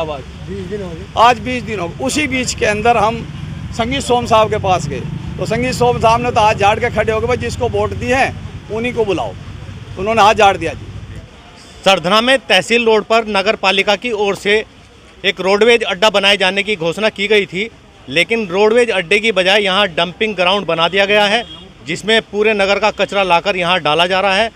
साहब आज 20 दिन हो गए। उसी बीच के अंदर हम संगीत सोम साहब के पास गए तो संगीत सोम साहब ने तो हाथ झाड़ के खड़े हो गए, भाई जिसको वोट दिए हैं उन्हीं को बुलाओ। तो उन्होंने हाथ झाड़ दिया जी। सरधना में तहसील रोड पर नगर पालिका की ओर से एक रोडवेज अड्डा बनाए जाने की घोषणा की गई थी, लेकिन रोडवेज अड्डे की बजाय यहाँ डंपिंग ग्राउंड बना दिया गया है, जिसमें पूरे नगर का कचरा लाकर यहाँ डाला जा रहा है।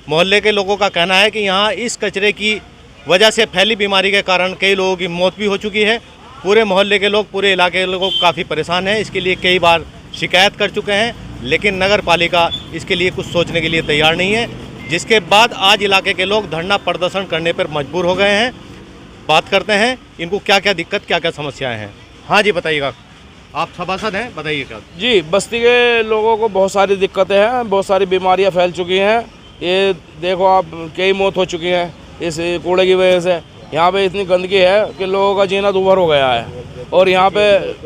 मोहल्ले के लोगों का कहना है कि यहाँ इस कचरे की वजह से फैली बीमारी के कारण कई लोगों की मौत भी हो चुकी है। पूरे मोहल्ले के लोग, पूरे इलाके के लोग काफ़ी परेशान हैं। इसके लिए कई बार शिकायत कर चुके हैं, लेकिन नगर पालिका इसके लिए कुछ सोचने के लिए तैयार नहीं है, जिसके बाद आज इलाके के लोग धरना प्रदर्शन करने पर मजबूर हो गए हैं। बात करते हैं इनको क्या क्या दिक्कत, क्या क्या समस्याएं हैं। हाँ जी बताइएगा, आप सभासद हैं, बताइए क्या। जी, बस्ती के लोगों को बहुत सारी दिक्कतें हैं, बहुत सारी बीमारियां फैल चुकी हैं। ये देखो आप, कई मौत हो चुकी हैं इस कूड़े की वजह से। यहाँ पे इतनी गंदगी है कि लोगों का जीना दूभर हो गया है। और यहाँ पे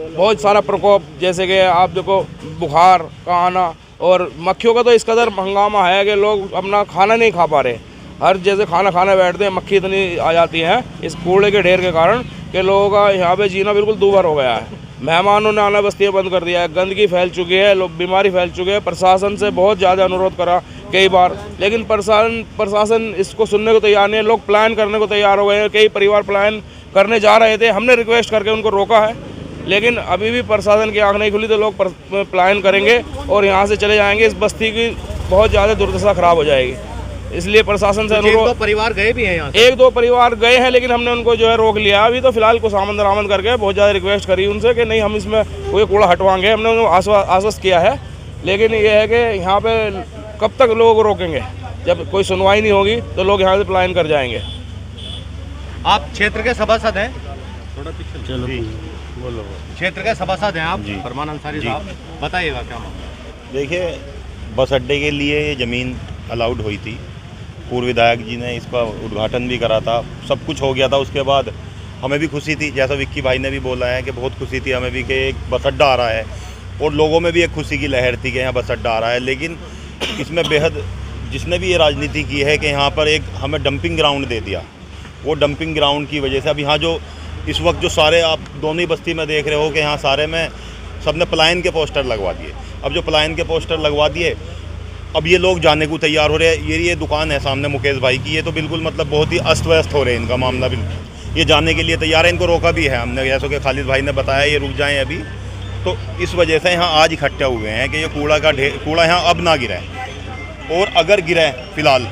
बहुत सारा प्रकोप, जैसे कि आप देखो बुखार का आना, और मक्खियों का तो इस कदर हंगामा है कि लोग अपना खाना नहीं खा पा रहे। हर जैसे खाना खाने बैठते हैं मक्खी इतनी आ जाती हैं इस कूड़े के ढेर के कारण कि लोगों का यहाँ पे जीना बिल्कुल दूभर हो गया है। मेहमानों ने आना बस्तियाँ बंद कर दिया है, गंदगी फैल चुकी है, लोग बीमारी फैल चुकी है। प्रशासन से बहुत ज़्यादा अनुरोध करा कई बार, लेकिन प्रशासन इसको सुनने को तैयार नहीं है। लोग प्लान करने को तैयार हो गए हैं, कई परिवार प्लान करने जा रहे थे, हमने रिक्वेस्ट करके उनको रोका है, लेकिन अभी भी प्रशासन की आँख नहीं खुली। तो लोग प्लान करेंगे और यहाँ से चले जाएंगे। इस बस्ती की बहुत ज़्यादा दुर्दशा खराब हो जाएगी, इसलिए प्रशासन से अनुरोध। 1-2 परिवार गए भी हैं यहाँ से? 1-2 परिवार गए हैं, लेकिन हमने उनको जो है रोक लिया। अभी तो फिलहाल कुछ आमंद रामंद करके बहुत ज़्यादा रिक्वेस्ट करी उनसे कि नहीं, हम इसमें कोई कूड़ा हटवाएंगे, हमने उनको आश्वस्त किया है। लेकिन ये है कि यहाँ पे कब तक लोग रोकेंगे, जब कोई सुनवाई नहीं होगी तो लोग यहाँ से पलायन कर जाएंगे। आप क्षेत्र के सभासद हैं? थोड़ा पीछे चलो, बोलो। क्षेत्र के सभासद हैं आप? जी। फरमान अंसारी साहब, बताइएगा क्या मामला। देखिए, बस अड्डे के लिए ये ज़मीन अलाउड हुई थी, पूर्व विधायक जी ने इसका उद्घाटन भी करा था, सब कुछ हो गया था। उसके बाद हमें भी खुशी थी, जैसा विक्की भाई ने भी बोला है कि बहुत खुशी थी हमें भी कि एक बस अड्डा आ रहा है, और लोगों में भी एक खुशी की लहर थी कि यहाँ बस अड्डा आ रहा है। लेकिन इसमें बेहद जिसने भी ये राजनीति की है कि यहाँ पर एक हमें डंपिंग ग्राउंड दे दिया, वो डंपिंग ग्राउंड की वजह से अब यहाँ जो इस वक्त जो सारे आप दोनों ही बस्ती में देख रहे हो कि यहाँ सारे में सबने पलायन के पोस्टर लगवा दिए। अब जो पलायन के पोस्टर लगवा दिए, अब ये लोग जाने को तैयार हो रहे हैं। ये दुकान है सामने मुकेश भाई की, ये तो बिल्कुल मतलब बहुत ही अस्त व्यस्त हो रहे हैं इनका मामला। बिल्कुल ये जाने के लिए तैयार है, इनको रोका भी है हमने, जैसे कि खालिद भाई ने बताया ये रुक जाएं अभी। तो इस वजह से यहाँ आज इकट्ठे हुए हैं कि ये कूड़ा यहाँ अब ना गिरे, और अगर गिरे फिलहाल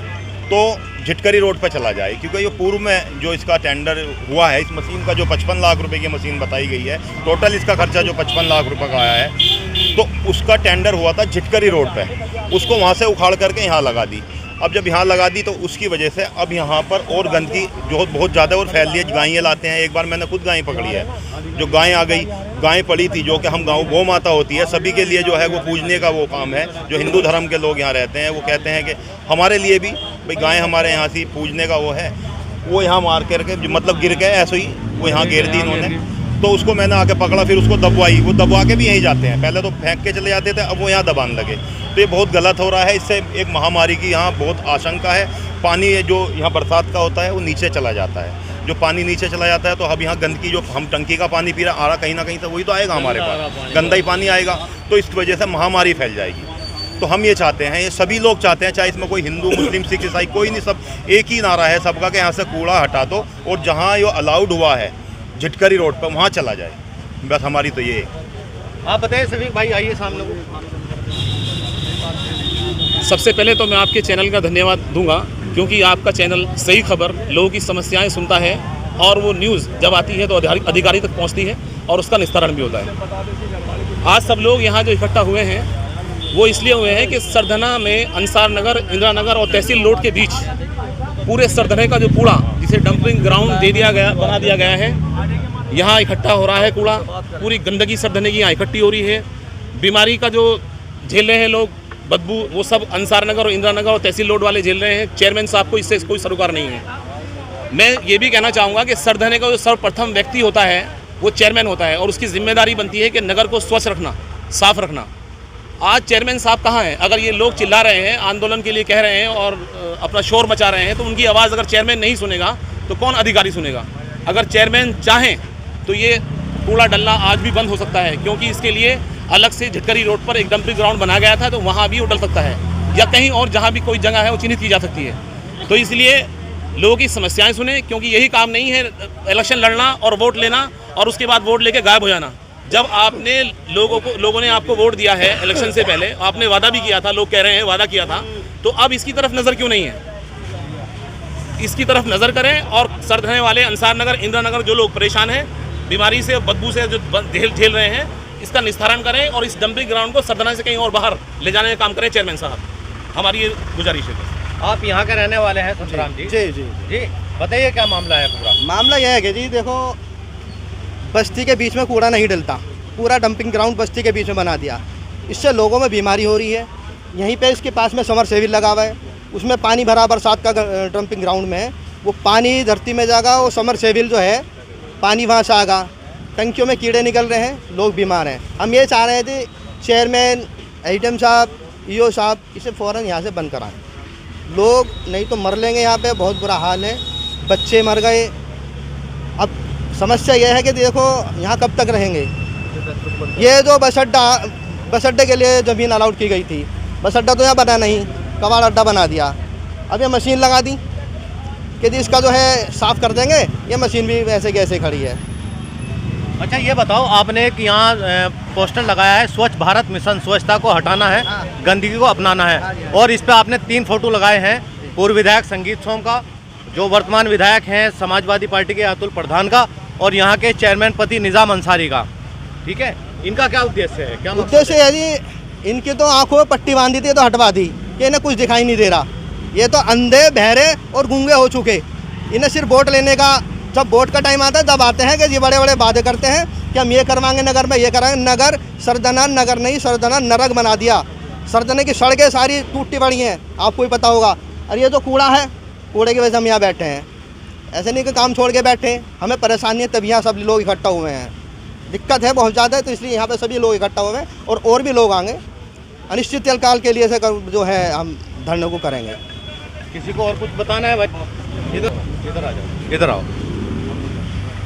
तो झिटकरी रोड पर चला जाए, क्योंकि ये पूर्व में जो इसका टेंडर हुआ है, इस मशीन का जो 55 लाख रुपए की मशीन बताई गई है, टोटल इसका खर्चा जो 55 लाख रुपए का आया है, तो उसका टेंडर हुआ था झिटकरी रोड पे, उसको वहाँ से उखाड़ करके यहाँ लगा दी। अब जब यहाँ लगा दी तो उसकी वजह से अब यहाँ पर और गंदगी जो बहुत ज़्यादा और फैल रही है। गायें लाते हैं, एक बार मैंने खुद गाय पकड़ी है, जो गाय आ गई, गाय पड़ी थी, जो कि हम गौ माता होती है, सभी के लिए जो है वो पूजने का वो काम है। जो हिंदू धर्म के लोग यहाँ रहते हैं वो कहते हैं कि हमारे लिए भी भाई गाय हमारे यहाँ से पूजने का वो है। वो यहाँ मार करके मतलब गिर गए, ऐसे ही वो यहाँ गिर दी इन्होंने, तो उसको मैंने आके पकड़ा, फिर उसको दबवाई। वो दबवा के भी यहीं जाते हैं, पहले तो फेंक के चले जाते थे, अब वो यहाँ दबाने लगे। तो ये बहुत गलत हो रहा है, इससे एक महामारी की यहाँ बहुत आशंका है। पानी जो यहाँ बरसात का होता है वो नीचे चला जाता है, जो पानी नीचे चला जाता है तो अब यहाँ गंदगी जो हम टंकी का पानी पी रहा कहीं ना कहीं से वही तो आएगा हमारे पास, गंदा ही पानी आएगा, तो इस वजह से महामारी फैल जाएगी। तो हम ये चाहते हैं, ये सभी लोग चाहते हैं, चाहे इसमें कोई हिंदू मुस्लिम सिख ईसाई कोई नहीं, सब एक ही नारा है सबका कि यहाँ से कूड़ा हटा दो और जहाँ ये अलाउड हुआ है झिटकरी रोड पर वहाँ चला जाए। बस हमारी तो ये है। आप बताइए सभी भाई, आइए सामने को। सबसे पहले तो मैं आपके चैनल का धन्यवाद दूंगा, क्योंकि आपका चैनल सही खबर, लोगों की समस्याएं सुनता है, और वो न्यूज़ जब आती है तो अधिकारी तक पहुंचती है और उसका निस्तारण भी होता है। आज सब लोग यहाँ जो इकट्ठा हुए हैं वो इसलिए हुए हैं कि सरधना में अंसार नगर, इंदिरा नगर और तहसील रोड के बीच पूरे सरधने का जो कूड़ा, जिसे डंपिंग ग्राउंड बना दिया गया है, यहाँ इकट्ठा हो रहा है कूड़ा। पूरी गंदगी सरधने की यहाँ इकट्ठी हो रही है। बीमारी का जो झेल रहे हैं लोग, बदबू, वो सब अंसार नगर और इंदिरा नगर और तहसील रोड वाले झेल रहे हैं। चेयरमैन साहब को इससे कोई सरोकार नहीं है। मैं ये भी कहना चाहूँगा कि सरधने का जो सर्वप्रथम व्यक्ति होता है वो चेयरमैन होता है, और उसकी जिम्मेदारी बनती है कि नगर को स्वच्छ रखना, साफ रखना। आज चेयरमैन साहब कहाँ हैं? अगर ये लोग चिल्ला रहे हैं, आंदोलन के लिए कह रहे हैं और अपना शोर मचा रहे हैं, तो उनकी आवाज़ अगर चेयरमैन नहीं सुनेगा तो कौन अधिकारी सुनेगा? अगर चेयरमैन चाहें तो ये कूड़ा डलना आज भी बंद हो सकता है, क्योंकि इसके लिए अलग से झटकरी रोड पर एक डंपिंग ग्राउंड बनाया गया था, तो वहाँ भी वो डल सकता है, या कहीं और जहाँ भी कोई जगह है वो चिन्हित की जा सकती है। तो इसलिए लोगों की समस्याएं सुने, क्योंकि यही काम नहीं है इलेक्शन लड़ना और वोट लेना और उसके बाद वोट लेके गायब हो जाना। जब आपने लोगों ने आपको वोट दिया है इलेक्शन से पहले, आपने वादा भी किया था, लोग कह रहे हैं वादा किया था, तो अब इसकी तरफ नज़र क्यों नहीं है? इसकी तरफ नज़र करें और सरधने वाले अंसार नगर, इंदिरा नगर जो लोग परेशान हैं, बीमारी से बदबू से जो झेल रहे हैं, इसका निस्तारण करें और इस डंपिंग ग्राउंड को सरधना से कहीं और बाहर ले जाने का काम करें। चेयरमैन साहब, हमारी ये गुजारिश है। आप यहाँ के रहने वाले हैं सुंदराम जी? जी जी जी बताइए क्या मामला है पूरा? मामला यह है कि जी देखो, बस्ती के बीच में कूड़ा नहीं डलता, पूरा डंपिंग ग्राउंड बस्ती के बीच में बना दिया। इससे लोगों में बीमारी हो रही है। यहीं पे इसके पास में समर सेविल लगा हुआ है, उसमें पानी भरा बरसात का डंपिंग ग्राउंड में है, वो पानी धरती में जाएगा, वो समर सेविल जो है पानी वहाँ से आएगा, टंकियों में कीड़े निकल रहे हैं, लोग बीमार हैं। हम ये चाह रहे थे चेयरमैन, एडीएम साहब, ईओ साहब इसे फ़ौरन यहाँ से बंद कराएं। लोग नहीं तो मर लेंगे, यहाँ पे बहुत बुरा हाल है, बच्चे मर गए। अब समस्या यह है कि देखो यहाँ कब तक रहेंगे। ये जो बस अड्डे के लिए ज़मीन अलाउड की गई थी, बस अड्डा तो यहाँ बना नहीं, कबाड़ अड्डा बना दिया। अब ये मशीन लगा दी कि इसका जो है साफ़ कर देंगे, ये मशीन भी वैसे की ऐसे खड़ी है। अच्छा ये बताओ, आपने एक यहाँ पोस्टर लगाया है स्वच्छ भारत मिशन, स्वच्छता को हटाना है, गंदगी को अपनाना है, और इस पे आपने 3 फोटो लगाए हैं, पूर्व विधायक संगीत सोम का, जो वर्तमान विधायक हैं समाजवादी पार्टी के अतुल प्रधान का, और यहाँ के चेयरमैन पति निज़ाम अंसारी का। ठीक है, इनका क्या उद्देश्य है? क्या उद्देश्य है जी, इनकी तो आंखों में पट्टी बांधी थी तो हटवा दी कि इन्हें कुछ दिखाई नहीं दे रहा। ये तो अंधे, बहरे और गूंगे हो चुके। इन्हें सिर्फ वोट लेने का, जब वोट का टाइम आता है तब आते हैं कि ये बड़े बड़े वादे करते हैं कि हम ये करवाएंगे नगर में, ये कराएंगे। नगर सरदना, नगर नहीं सरदना नरक बना दिया। सरदने की सड़कें सारी टूटी पड़ी हैं, आपको ही पता होगा। और ये जो कूड़ा है, कूड़े की वजह से हम यहाँ बैठे हैं। ऐसे नहीं कि काम छोड़ के बैठे हैं, हमें परेशानी है, तभी यहाँ सब लोग इकट्ठा हुए हैं। दिक्कत है बहुत ज़्यादा, तो इसलिए यहाँ पे सभी लोग इकट्ठा हुए हैं और भी लोग आएंगे। अनिश्चित काल के लिए से जो है हम धरने को करेंगे। किसी को और कुछ बताना है भाई? इधर आ जाओ, इधर आओ।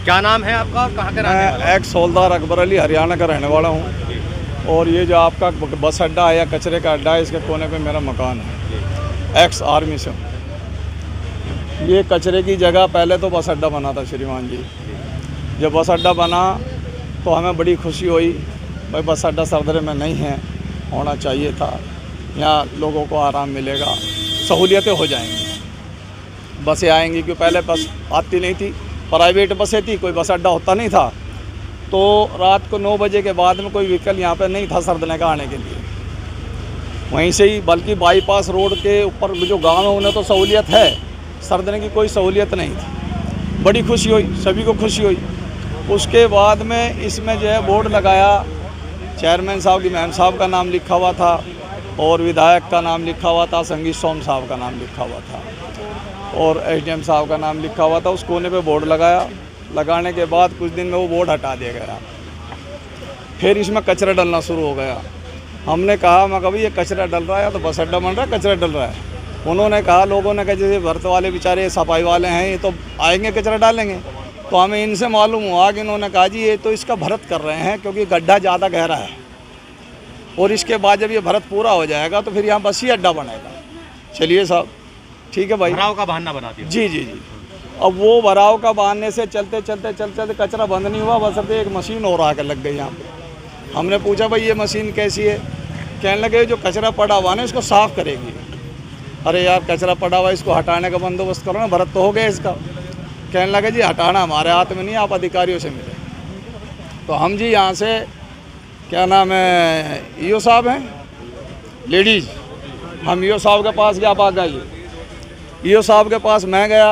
क्या नाम है आपका, कहाँ के रहने वाले? मैं एक्स हौलदार अकबर अली, हरियाणा का रहने वाला हूँ। और ये जो आपका बस अड्डा है या कचरे का अड्डा है, इसके कोने पे मेरा मकान है। एक्स आर्मी से ये कचरे की जगह पहले तो बस अड्डा बना था श्रीमान जी। जब बस अड्डा बना तो हमें बड़ी खुशी हुई, भाई बस अड्डा सरदरे में नहीं है, होना चाहिए था। यहाँ लोगों को आराम मिलेगा, सहूलियतें हो जाएंगी, बसें आएंगी। क्योंकि पहले बस आती नहीं थी, प्राइवेट बसें थी, कोई बस अड्डा होता नहीं था। तो रात को 9 बजे के बाद में कोई व्हीकल यहाँ पे नहीं था सरदने का आने के लिए। वहीं से ही, बल्कि बाईपास रोड के ऊपर जो गांव है उन्हें तो सहूलियत है, सरदने की कोई सहूलियत नहीं थी। बड़ी खुशी हुई, सभी को खुशी हुई। उसके बाद में इसमें जो है बोर्ड लगाया, चेयरमैन साहब की मैम साहब का नाम लिखा हुआ था और विधायक का नाम लिखा हुआ था, संगीत सोम साहब का नाम लिखा हुआ था और एसडीएम साहब का नाम लिखा हुआ था। उस कोने पे बोर्ड लगाया, लगाने के बाद कुछ दिन में वो बोर्ड हटा दिया गया। फिर इसमें कचरा डलना शुरू हो गया। हमने कहा, मैं कभी ये कचरा डल रहा है तो बस अड्डा बन रहा है, कचरा डल रहा है। उन्होंने कहा, लोगों ने कहा जैसे भरत वाले बेचारे सफाई वाले हैं, ये तो आएंगे कचरा डालेंगे। तो हमें इनसे मालूम हुआ कि इन्होंने कहा जी ये तो इसका भरत कर रहे हैं, क्योंकि गड्ढा ज़्यादा गहरा है और इसके बाद जब ये भरत पूरा हो जाएगा तो फिर यहाँ बस ही अड्डा बनेगा। चलिए साहब, ठीक है भाई, भराव का बहाना बना दिया। जी जी जी। अब वो भराव का बहाने से चलते चलते कचरा बंद नहीं हुआ, बस अब एक मशीन और आके लग गई यहाँ पे। हमने पूछा, भाई ये मशीन कैसी है? कहने लगे जो कचरा पड़ा हुआ ना इसको साफ़ करेगी। अरे यार, कचरा पड़ा हुआ इसको हटाने का बंदोबस्त करो ना, भरत तो हो गया इसका। कहने लगे जी हटाना हमारे हाथ में नहीं, आप अधिकारियों से मिले। तो हम जी यहाँ से, क्या नाम है, ईओ साहब हैं लेडीज़, हम ईओ साहब के पास गया, आप आ गए। ईओ साहब के पास मैं गया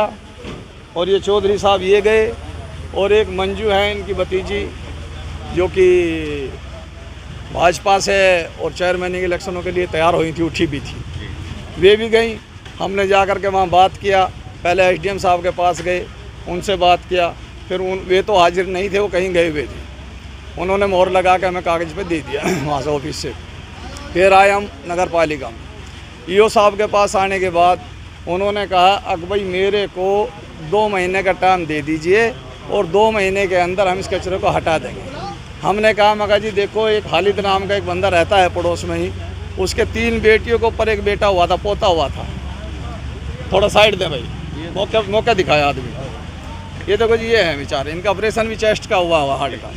और ये चौधरी साहब ये गए और एक मंजू है इनकी भतीजी, जो कि भाजपा से और चेयरमैन के इलेक्शनों के लिए तैयार हुई थी, उठी भी थी, वे भी गई। हमने जा कर के वहाँ बात किया, पहले एसडीएम साहब के पास गए, उनसे बात किया, फिर वे तो हाजिर नहीं थे, वो कहीं गए हुए थे। उन्होंने मोहर लगा के हमें कागज़ पे दे दिया वहाँ से ऑफिस से। फिर आए हम नगर पालिका में, ईओ साहब के पास आने के बाद उन्होंने कहा, अब भाई मेरे को 2 महीने का टाइम दे दीजिए, और 2 महीने के अंदर हम इस कचरे को हटा देंगे। हमने कहा मगर जी देखो, एक खालिद नाम का एक बंदा रहता है पड़ोस में ही, उसके 3 बेटियों के ऊपर एक बेटा हुआ था, पोता हुआ था। थोड़ा साइड दे भाई, मौका दिखाया आदमी। ये देखो जी, ये है बेचारे, इनका ऑपरेशन भी चेस्ट का हुआ हार्ट का,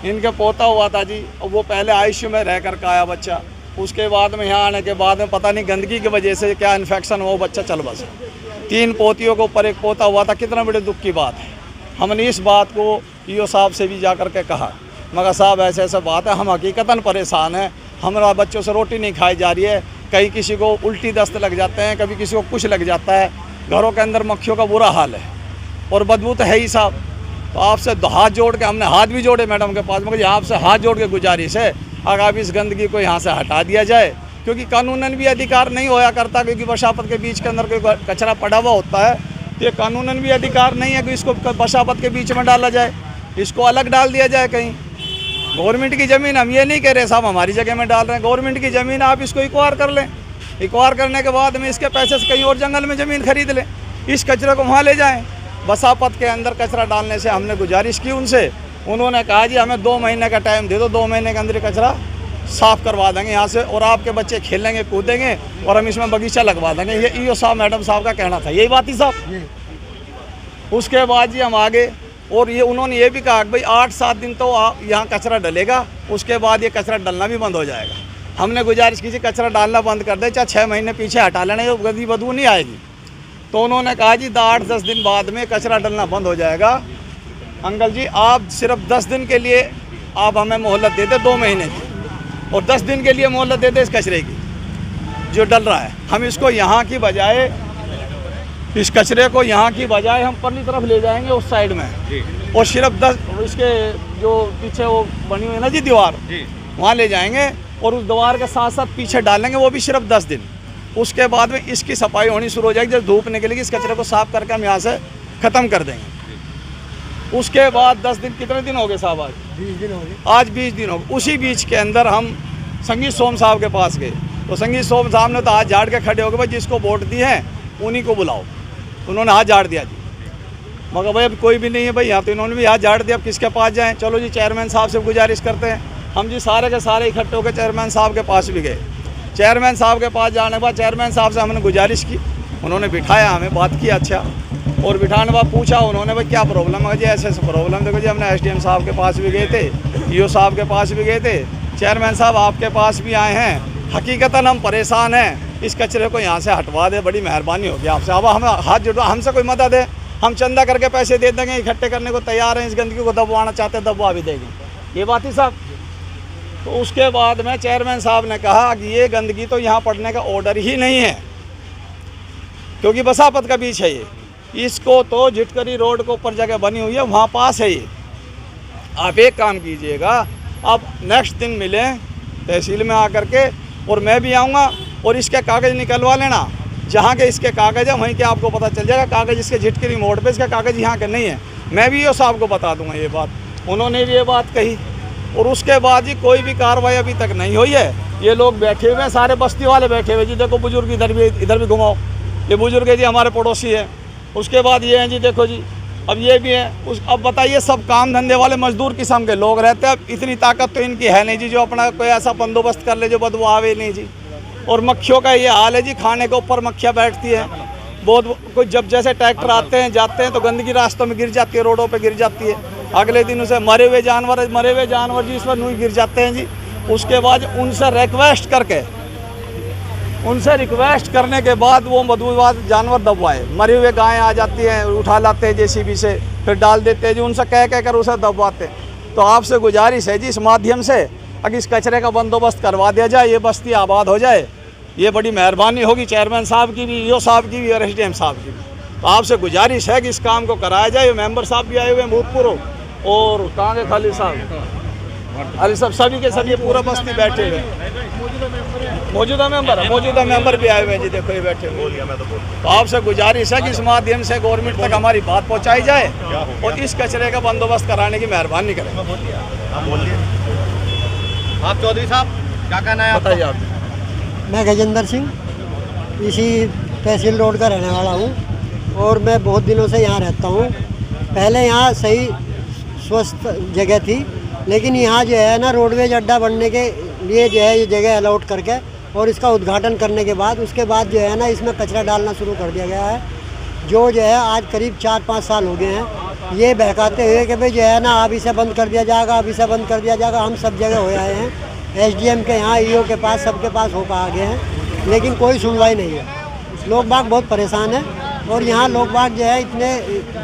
इनका पोता हुआ था जी। वो पहले आईसीयू में रह कर आया बच्चा, उसके बाद में यहाँ आने के बाद में पता नहीं गंदगी की वजह से क्या इन्फेक्शन हुआ, वो बच्चा चल बसा। 3 पोतियों के ऊपर एक पोता हुआ था। कितना बड़े दुख की बात है। हमने इस बात को ईओ साहब से भी जा कर के कहा, मगर साहब ऐसे ऐसा बात है, हम हकीकतन परेशान हैं, हमारा बच्चों से रोटी नहीं खाई जा रही है, कहीं किसी को उल्टी दस्त लग जाते हैं, कभी किसी को कुछ लग जाता है, घरों के अंदर मक्खियों का बुरा हाल है और बदबू तो है ही साहब। तो आपसे हाथ जोड़ के, हमने हाथ भी जोड़े मैडम के पास, मगर आपसे हाथ जोड़ के गुजारिश है, अगर आप इस गंदगी को यहाँ से हटा दिया जाए, क्योंकि कानूनन भी अधिकार नहीं होया करता, क्योंकि बशापत के बीच के अंदर कोई कचरा पड़ा हुआ होता है, तो ये कानूनन भी अधिकार नहीं है कि इसको बशापत के बीच में डाला जाए, इसको अलग डाल दिया जाए कहीं। गवर्नमेंट की ज़मीन, हम ये नहीं कह रहे साहब हमारी जगह में डाल रहे हैं, गवर्नमेंट की ज़मीन, आप इसको इक्वायर कर लें, इक्वायर करने के बाद में इसके पैसे से कहीं और जंगल में ज़मीन खरीद लें, इस कचरे को वहाँ ले जाएं। बसापत के अंदर कचरा डालने से हमने गुजारिश की उनसे, उन्होंने कहा जी हमें 2 महीने का टाइम दे दो, 2 महीने के अंदर कचरा साफ़ करवा देंगे यहाँ से, और आपके बच्चे खेलेंगे कूदेंगे और हम इसमें बगीचा लगवा देंगे। ये ईओ साहब मैडम साहब का कहना था, यही बात ही साहब। उसके बाद जी हम आगे, और ये उन्होंने ये भी कहा कि भाई 8-7 दिन तो यहाँ कचरा डलेगा, उसके बाद ये कचरा डलना भी बंद हो जाएगा। हमने गुजारिश की कचरा डालना बंद कर दे, चाहे 6 महीने पीछे हटा लेना, ये गंदी बदबू नहीं आएगी। तो उन्होंने कहा जी 8-10 दिन बाद में कचरा डलना बंद हो जाएगा। अंकल जी आप सिर्फ 10 दिन के लिए आप हमें मोहलत दे दे, 2 महीने की, और 10 दिन के लिए मोहलत दे दे इस कचरे की जो डल रहा है। हम इसको यहाँ की बजाय, इस कचरे को यहाँ की बजाय हम परली तरफ ले जाएंगे उस साइड में, और सिर्फ 10 इसके जो पीछे वो बनी हुई है ना जी दीवार, वहाँ ले जाएंगे और उस दीवार के साथ साथ पीछे डालेंगे, वो भी सिर्फ 10 दिन। उसके बाद में इसकी सफाई होनी शुरू हो जाएगी, जब धूप निकलेगी इस कचरे को साफ करके हम यहाँ से ख़त्म कर देंगे। उसके बाद 10 दिन, कितने दिन हो गए साहब? आज 20 दिन हो गए। आज 20 दिन हो गए। उसी बीच के अंदर हम संगीत सोम साहब के पास गए, तो संगीत सोम साहब ने तो हाथ झाड़ के खड़े हो गए, भाई जिसको वोट दी है उन्हीं को बुलाओ। उन्होंने हाथ झाड़ दिया जी, मगर भाई अब कोई भी नहीं है भाई यहाँ, तो इन्होंने भी हाथ झाड़ दिया, अब किसके पास जाएँ? चलो जी चेयरमैन साहब से गुजारिश करते हैं। हम जी सारे के सारे इकट्ठे होकर चेयरमैन साहब के पास भी गए। चेयरमैन साहब के पास जाने के बाद चेयरमैन साहब से हमने गुजारिश की, उन्होंने बिठाया, हमें बात की अच्छा, और बिठाने के बाद पूछा उन्होंने भाई क्या प्रॉब्लम है जी? ऐसे ऐसे प्रॉब्लम। देखो जी हमने एसडीएम साहब के पास भी गए थे, ईओ साहब के पास भी गए थे, चेयरमैन साहब आपके पास भी आए हैं, हकीकतन हम परेशान हैं, इस कचरे को यहाँ से हटवा दे, बड़ी मेहरबानी होगी आपसे। अब हम हाथ जुड़वा, हमसे कोई मदद है, हम चंदा करके पैसे दे देंगे, इकट्ठे करने को तैयार हैं, इस गंदगी को दबवाना चाहते हैं दबवा भी देंगे। ये बात ही साहब। तो उसके बाद में चेयरमैन साहब ने कहा कि ये गंदगी तो यहाँ पड़ने का ऑर्डर ही नहीं है, क्योंकि बसापत का बीच है ये, इसको तो झिटकरी रोड के ऊपर जगह बनी हुई है, वहाँ पास है ये। आप एक काम कीजिएगा, आप नेक्स्ट दिन मिलें तहसील में आकर के, और मैं भी आऊँगा, और इसके कागज़ निकलवा लेना, जहाँ के इसके कागज़ है वहीं के आपको पता चल जाएगा। कागज़ इसके झिटकरी मोड़ पे, इसका कागज़ यहाँ के नहीं है। मैं भी ये साहब को बता दूँगा ये बात, उन्होंने भी ये बात कही। और उसके बाद ही कोई भी कार्रवाई अभी तक नहीं हुई है। ये लोग बैठे हुए हैं, सारे बस्ती वाले बैठे हुए जी। देखो बुजुर्ग इधर भी घुमाओ, ये बुजुर्ग है जी, हमारे पड़ोसी है। उसके बाद ये हैं जी, देखो जी, अब ये भी हैं। अब बताइए, सब काम धंधे वाले मजदूर किस्म के लोग रहते हैं। अब इतनी ताकत तो इनकी है नहीं जी, जो अपना कोई ऐसा बंदोबस्त कर ले जो बदबू आवे नहीं जी। और मक्खियों का ये हाल है जी, खाने के ऊपर मक्खियाँ बैठती है बहुत। कोई जब जैसे ट्रैक्टर आते हैं जाते हैं तो गंदगी रास्तों में गिर जाती है, रोडों पे गिर जाती है। अगले दिन उसे मरे हुए जानवर जी इस पर नूई गिर जाते हैं जी। उसके बाद उनसे रिक्वेस्ट करने के बाद वो बदबूदार जानवर दबवाए। मरी हुए गायें आ जाती हैं, उठा लाते हैं जेसीबी से, फिर डाल देते हैं जी, उनसे कह कर उसे दबवाते हैं। तो आपसे गुजारिश है जी, इस माध्यम से अगर इस कचरे का बंदोबस्त करवा दिया जाए, ये बस्ती आबाद हो जाए, ये बड़ी मेहरबानी होगी चेयरमैन साहब की भी, ईओ साहब की भी और एसडीएम साहब की भी। तो आपसे गुजारिश है कि इस काम को कराया जाए। मेंबर साहब भी आए हुए हैं भूतपूर्व, और कहाँ के खालिद साहब, अली साहब, सभी के सभी पूरा बस्ती बैठे हुए हैं। मौजूदा मेंबर भी आए हुए हैं जी, देखो ये बैठे हुए। तो आपसे गुजारिश है कि इस माध्यम से गवर्नमेंट तक हमारी बात पहुंचाई जाए और इस कचरे का बंदोबस्त कराने की मेहरबानी करें। आप चौधरी साहब क्या कहना है? बताइए आप। मैं गजेंद्र सिंह इसी तहसील रोड का रहने वाला हूँ, और मैं बहुत दिनों से यहाँ रहता हूँ। पहले यहाँ सही स्वस्थ जगह थी, लेकिन यहाँ जो है ना रोडवेज अड्डा बनने के लिए जो है ये जगह अलॉट करके और इसका उद्घाटन करने के बाद उसके बाद जो है ना इसमें कचरा डालना शुरू कर दिया गया है, जो है आज करीब 4-5 साल हो गए हैं ये बहकाते हुए कि भाई जो है ना अब इसे बंद कर दिया जाएगा, अब इसे बंद कर दिया जाएगा। हम सब जगह हो आए हैं, एसडीएम के यहाँ, ईओ के पास, सबके पास होकर आ गए हैं, लेकिन कोई सुनवाई नहीं है। लोग बाग बहुत परेशान हैं और यहाँ लोग बाग जो है इतने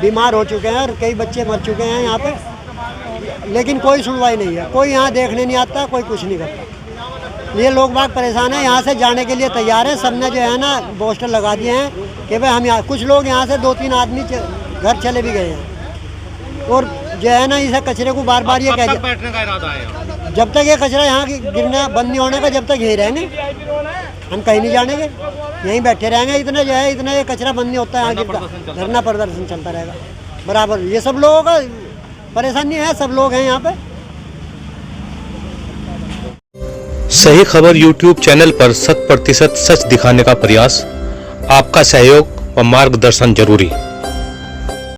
बीमार हो चुके हैं और कई बच्चे मर चुके हैं यहाँ पे, लेकिन कोई सुनवाई नहीं है, कोई यहाँ देखने नहीं आता, कोई कुछ नहीं करता। ये लोग बाग परेशान हैं, यहाँ से जाने के लिए तैयार है। सबने जो है ना पोस्टर लगा दिए हैं कि भाई हम यहाँ, कुछ लोग यहाँ से 2-3 आदमी घर चले भी गए हैं और जो है ना इसे कचरे को बार बार ये कह बैठने का इरादा है जब तक ये कचरा यहाँ की गिरना बंद नहीं होने का, जब तक यहीं रहेंगे, हम कहीं नहीं जानेंगे, यहीं बैठे रहेंगे। इतना जो है इतना ये कचरा बंद नहीं होता है, यहाँ गिरता धरना प्रदर्शन चलता रहेगा बराबर। ये सब लोगों का परेशानी है, सब लोग हैं यहाँ पे। सही खबर यूट्यूब चैनल पर 100% सच दिखाने का प्रयास, आपका सहयोग व मार्गदर्शन जरूरी।